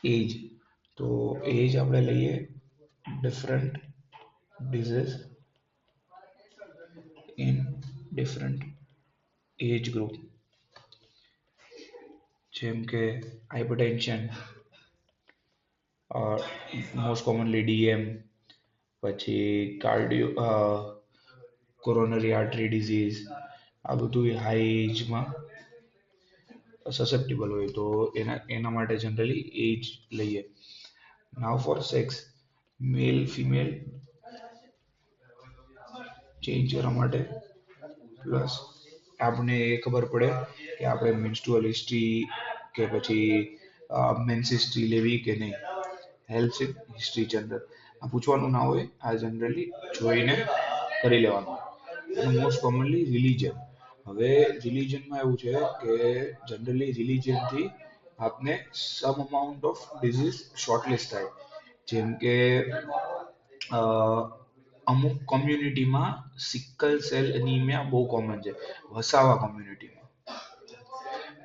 એજ. તો એજ આપણે લઈએ different disease in different age group, જેમ કે હાઇપરટેન્શન, મોસ્ટ કોમનલી ડીએમ, પછી કાર્ડિયો કોરોનરી આર્ટરી ડિઝીઝ, આ બધું હાઈ એજમાં સસેપ્ટેબલ હોય તો એના માટે જનરલી એજ લઈએ. Now for sex, male female change કરવા માટે, પ્લસ આપણે એ ખબર પડે કે આપણે મેન્સ્ટ્રુઅલ હિસ્ટ્રી કે પછી મેન્સ હિસ્ટ્રી લેવી કે નહીં. હેલ્થ હિસ્ટ્રી જનરલ આ પૂછવાનું ના હોય, આ જનરલી જોઈને કરી લેવાનું હોય. અને મોસ્ટ કોમનલી રિલીજન. હવે રિલીજનમાં એવું છે કે જનરલી રિલીજનથી આપને સમ અમાઉન્ટ ઓફ ડિઝીઝ શોર્ટલિસ્ટ થાય. જેમ કે અ, અમુક કોમ્યુનિટીમાં સિકલ સેલ એનિમિયા બહુ કોમન છે, વસાવા કોમ્યુનિટીમાં.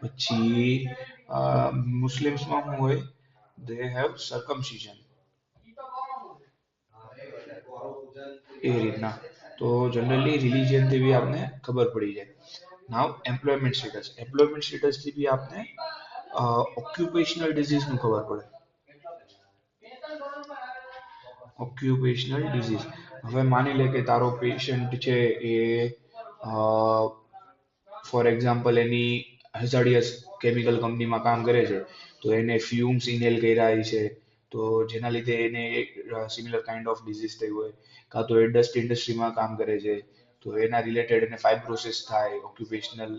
પછી મુસ્લિમ્સમાં શું હોય, દે હેવ સર્કમસિઝન, એ રીતના. તો જનરલી રિલીજનથી બી આપને ખબર પડી જાય. નાવ એમ્પ્લોયમેન્ટ સ્ટેટસથી બી આપને ઓક્યુપેશનલ ડિઝીઝનું ખબર પડે. Occupational disease. હવે માની લે કે તારો પેશન્ટ છે એ ફોર એક્ઝામ્પલ એની હઝાર્ડિયસ કેમિકલ કંપનીમાં કામ કરે છે, તો એને ફ્યુમ્સ ઇન્હેલ કર્યા છે, તો જેના લીધે એને સિમિલર કાઇન્ડ ઓફ ડિઝીઝ થઈ હોય. કાં તો એ ડસ્ટ ઇન્ડસ્ટ્રીમાં કામ કરે છે, તો એના રિલેટેડ એને ફાઇબ્રોસિસ થાય, ઓક્યુપેશનલ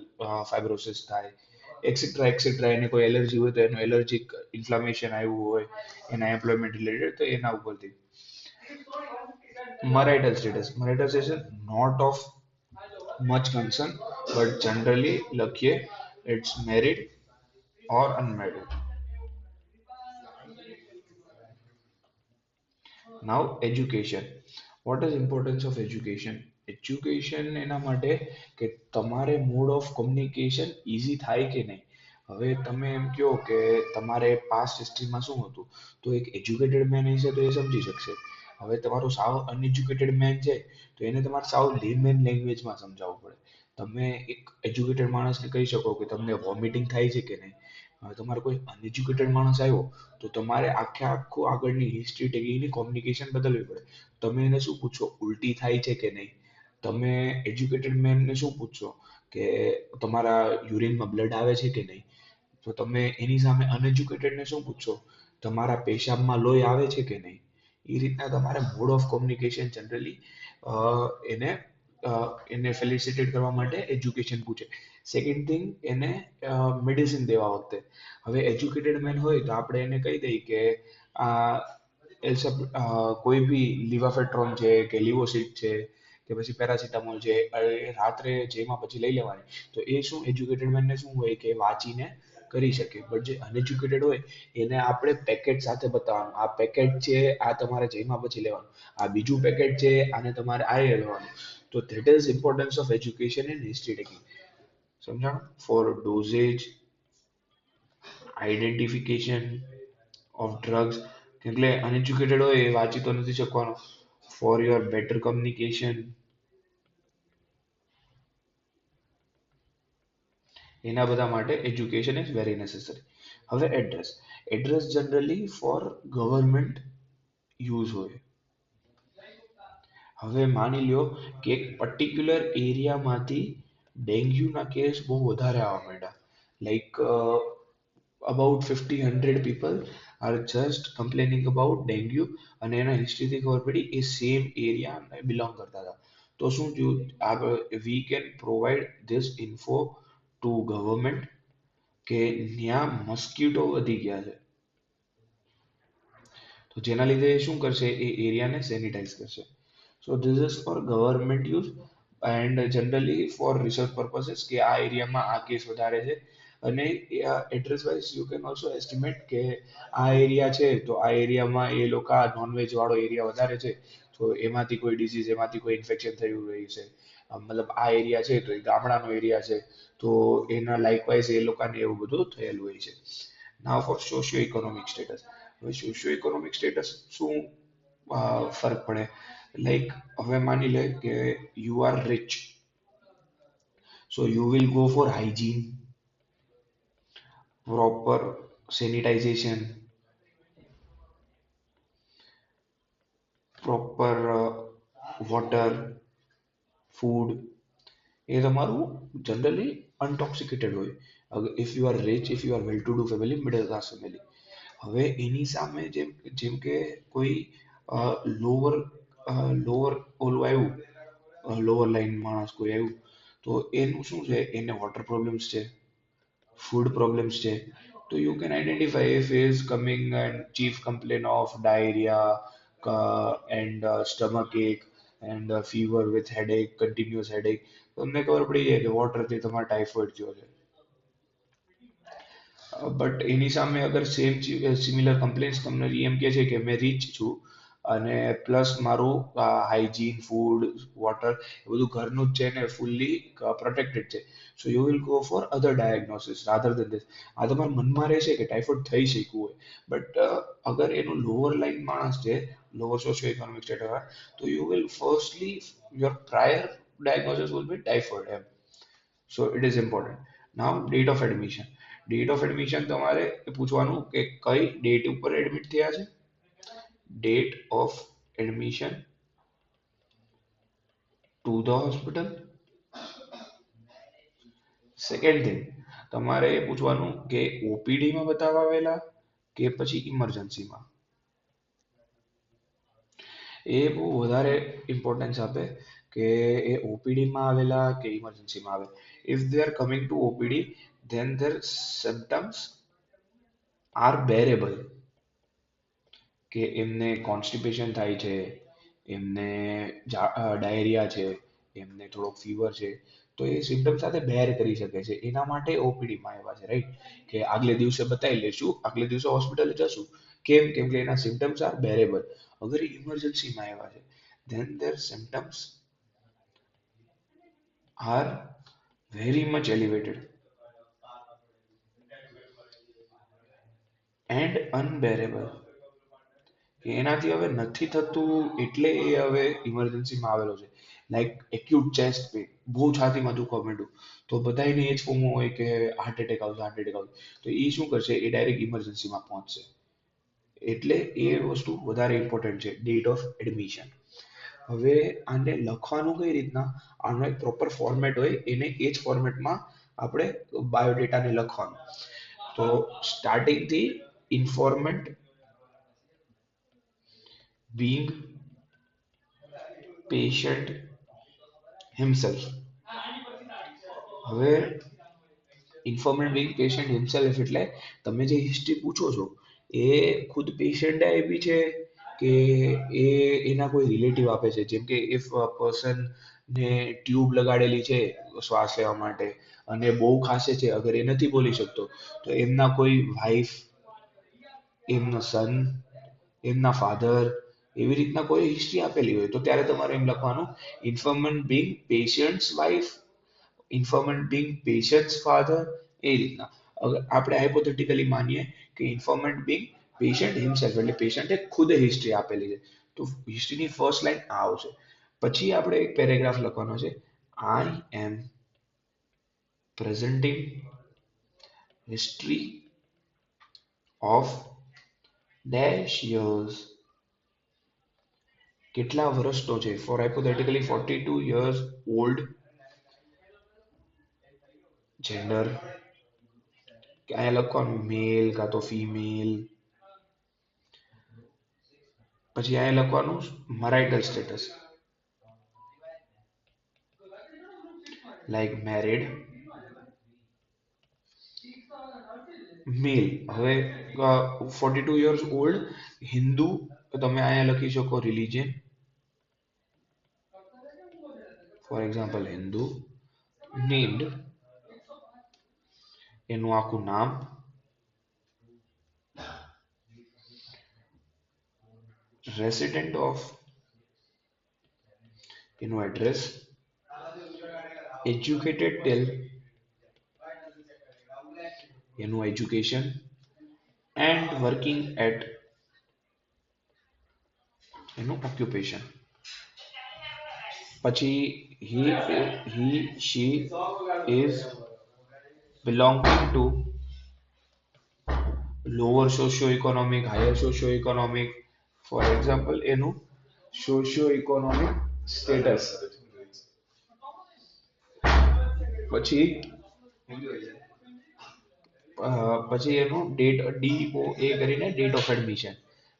ફાઇબ્રોસિસ થાય, એક્સેટ્રા એક્સેટ્રા. એને કોઈ એલર્જી હોય તો એનું એલર્જીક ઇન્ફ્લામેશન આવ્યું હોય એના એમ્પ્લોયમેન્ટ રિલેટેડ, તો એના ઉપરથી. Marital status not of much concern, but generally લખીએ it's married or unmarried. Now education. What is importance of education? Education એના માટે કે તમારે મોડ ઓફ કોમ્યુનિકેશન ઇઝી થાય કે નહીં. હવે તમે એમ કહો કે તમારે પાસ્ટ હિસ્ટ્રીમાં શું હતું, તો એક એજ્યુકેટેડ મેન હશે તો એ સમજી શકશે. હવે તમારું સાવ અનએજ્યુકેટેડ મેન છે, તો એને તમારે સાવ લેમેન લેંગ્વેજમાં સમજાવવું પડે. તમે એક એજ્યુકેટેડ માણસને કહી શકો કે તમને વોમિટિંગ થાય છે કે નહીં. હવે તમારે કોઈ અનએજ્યુકેટેડ માણસ આવ્યો તો તમારે આખે આખું આગળની હિસ્ટ્રી ટેકીની કોમ્યુનિકેશન બદલવી પડે. તમે એને શું પૂછો, ઉલટી થાય છે કે નહીં. તમે એજ્યુકેટેડ મેનને શું પૂછશો કે તમારા યુરિનમાં બ્લડ આવે છે કે નહીં. તો તમે એની સામે અનએજ્યુકેટેડને શું પૂછશો, તમારા પેશાબમાં લોહી આવે છે કે નહીં. એ રીતના તમારે મોડ ઓફ કોમ્યુનિકેશન જનરલી એને એને ફેલિસિટેટ કરવા માટે એજ્યુકેશન પૂછે. સેકન્ડ થિંગ, એને મેડિસિન દેવા વખતે હવે એજ્યુકેટેડ મેન હોય તો આપણે એને કહી દઈએ કે આ કોઈ બી લિવાફેટ્રોન છે કે લિવોસિડ છે કે પછી પેરાસિટામોલ છે, રાત્રે જેમાં પછી લઈ લેવાની. તો એ શું એજ્યુકેટેડ મેનને શું હોય કે વાંચીને કરી શકે. બટ જે અનએજ્યુકેટેડ હોય એને આપણે પેકેટ સાથે બતાવવાનું, આ પેકેટ છે, આ તમારે જેમાં પછી લેવાનું, આ બીજું પેકેટ છે, આને તમારે આ લેવાનું. તો that is importance of education in history taking. સમજાણું? For dosage, identification of drugs, એટલે અનએજ્યુકેટેડ હોય એ વાંચી તો નથી શકવાનો. ફોર યોર બેટર કમ્યુનિકેશન, એના બધા માટે એજ્યુકેશન ઇઝ વેરી નેસેસરી. હવે address generally for government use હોય. હવે માની લ્યો કે એક પર્ટિક્યુલર એરિયામાંથી ડેન્ગ્યુના કેસ બહુ વધારે આવવા માંડ્યા. Like about 50-100 people are just complaining about dengue, અને એના હિસ્ટ્રીથી ખબર પડી એ સેમ એરિયા બિલોંગ કરતા હતા. તો શું થયું, આગળ we can provide this info to government કે ત્યાં મસ્કીટો વધી ગયા છે. તો જેના લીધે એ શું કરશે, એ એરિયાને સેનિટાઈઝ કરશે. So this is for government use and generally for research purposes કે આ એરિયામાં આ કેસ વધારે છે. અને address wise you can also estimate કે આ એરિયા છે તો આ એરિયામાં એ લોકો આ નોનવેજ વાળો એરિયા વધારે છે, તો એમાંથી કોઈ ડિસીઝ, એમાંથી કોઈ ઇન્ફેક્શન થયું રહ્યું છે. મતલબ આ એરિયા છે તો એ ગામડાનો એરિયા છે, તો એના લાઇકવાઇઝ એ લોકોને એવું બધું થયેલું હોય છે. Now for socio economic status. હવે સોશિયો ઇકોનોમિક સ્ટેટસ શું ફરક પડે? લાઈક હવે માની લે કે you are rich, so you will go for hygiene, proper sanitisation, proper water, food, એ તમારું જનરલી અનટોક્સિકેટેડ હોય. અગર if you are rich, if you are well to do family, middle class family. હવે એની સામે જેમ જેમ કે કોઈ લોઅર લોઅર ઓલું આવ્યું, લોઅર લાઈન માણસ કોઈ આવ્યું, તો એનું શું છે, એને વોટર પ્રોબ્લેમ્સ છે, food problems છે. So you can identify if he is coming and chief complaint of diarrhea and stomach ache and fever with headache, continuous headache. તો તમને ખબર પડી જાય કે વોટરથી તમારે ટાઇફોઇડ થયો છે. બટ એની સામે અગર સેમ સિમિલર કમ્પ્લેન્ટ્સ તમને એમ કે છે કે મેં રીચ છું અને પ્લસ મારું હાઇજીન, ફૂડ, વોટર એ બધું ઘરનું જ છે ને ફૂલ્લી પ્રોટેક્ટેડ છે. સો you will go four other diagnosis rather then this. આ તમારા મનમાં રહેશે કે ટાઇફોઇડ થઈ શકવું હોય, બટ અગર એનું લોઅર લાઈન માણસ છે, લોઅર સોશિયો ઇકોનોમિક સ્ટેટસ, તો you will firstly your prior diagnosis will be typhoid એમ. So it is important. Now date of admission. Date of admission તમારે પૂછવાનું કે કઈ ડેટ ઉપર એડમિટ થયા છે. Date of admission to the hospital. Second thing, તમારે પૂછવાનું કે ઓપીડીમાં બતાવવા આવેલા કે પછી ઇમરજન્સીમાં. એ બહુ વધારે ઇમ્પોર્ટન્સ આપે કે એ ઓપીડીમાં આવેલા કે ઇમરજન્સીમાં આવે. If they are coming to OPD, then their symptoms are bearable. કે એમને કોન્સ્ટિપેશન થાય છે, એમને ડાયરિયા છે, એમને થોડોક ફીવર છે, તો એ સિમ્ટમ સાથે બેર કરી શકે છે. એના માટે ઓપીડીમાં આવ્યા છે, રાઈટ? કે આગલે દિવસે બતાવી લેશું, આગલે દિવસે હોસ્પિટલે જશું. કેમ? કેમ કે એના સિમ્ટમ્સ આર બેરેબલ. અગર ઇમરજન્સીમાં આવ્યા છે, then their symptoms are very much elevated and unbearable. કે એનાથી હવે નથી થતું એટલે એ હવે ઇમરજન્સીમાં આવેલો છે. લાઈક એક્યુટ ચેસ્ટ પેઇન, બહુ છાતીમાં દુખવા માંડ્યું, તો બધાયને એ જ ફોમો હોય કે હાર્ટ એટેક આવશે, હાર્ટ એટેક આવશે. તો એ શું કરશે, એ ડાયરેક્ટ ઇમરજન્સીમાં પહોંચશે. એટલે એ વસ્તુ વધારે ઇમ્પોર્ટન્ટ છે, ડેટ ઓફ એડમિશન. હવે આને લખવાનું કઈ રીતના? આનો એક પ્રોપર ફોર્મેટ હોય, એને એ જ ફોર્મેટમાં આપણે બાયોડેટાને લખવાનું. તો સ્ટાર્ટિંગથી ઇન્ફોર્મેન્ટ being patient himself. હવે ઇન્ફોર્મેન્ટ બિંગ પેશન્ટ હિમસેલ્ફ એટલે તમે જે હિસ્ટ્રી પૂછો છો એ ખુદ પેશન્ટે આપી છે કે એ એના કોઈ રિલેટિવ આપે છે. જેમ કે ઇફ પર્સન ને ટ્યુબ લગાડેલી છે શ્વાસ લેવા માટે અને બહુ ખાંસે છે, અગર એ નથી બોલી શકતો, તો એમના કોઈ વાઈફ, એમનો સન, એમના ફાધર, એવી રીતના કોઈ હિસ્ટ્રી આપેલી હોય તો ત્યારે તમારે એમ લખવાનું informant being patient's wife, informant being patient's father, એ રીતના. અગર આપણે હાઇપોથેટિકલી માનીએ કે ઇન્ફોર્મન્ટ બિંગ પેશન્ટ હિમસેલ્ફ એટલે પેશન્ટે ખુદ હિસ્ટ્રી આપેલી છે, તો હિસ્ટ્રીની ફર્સ્ટ લાઈન આ આવશે. પછી આપણે એક પેરેગ્રાફ લખવાનો છે, I am presenting history of dash years. કેટલા વર્ષનો છે? For hypothetically 42 years old. Gender કે અહીંયા લખવાનું મેલ કાં તો ફિમેલ. પછી અહીંયા લખવાનું મરાઇટલ સ્ટેટસ, લાઈક મેરિડ, મેલ. હવે 42 years ઓલ્ડ, હિન્દુ, તો તમે અહીંયા લખી શકો religion, for example Hindu, named, એનું આખું નામ, રેસિડેન્ટ ઓફ, એનું એડ્રેસ, એજ્યુકેટેડ ટેલ, એનું education, and working at occupation. પછી he she is belonging to lower socio-economic, higher socio-economic. For example, એનું socio-economic status. પછી પછી એનું DOA કરીને date of admission.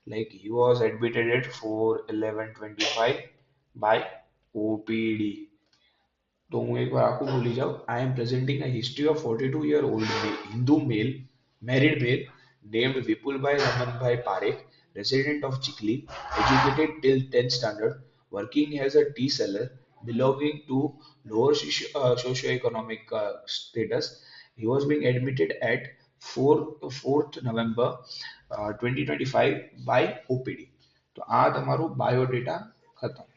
Like he was admitted at 4/11/25 by OPD. તો હું એકવાર આખું ભૂલી જાઉં. I am presenting a history of 42-year-old Hindu male, married male, named Vipulbhai Ramanbhai Parekh, resident of Chikli, educated till 10th standard, working as a tea seller, belonging to lower socio-economic status. He was being admitted at 4th November 2025 by OPD. તો આ તમારું biodata ખતમ.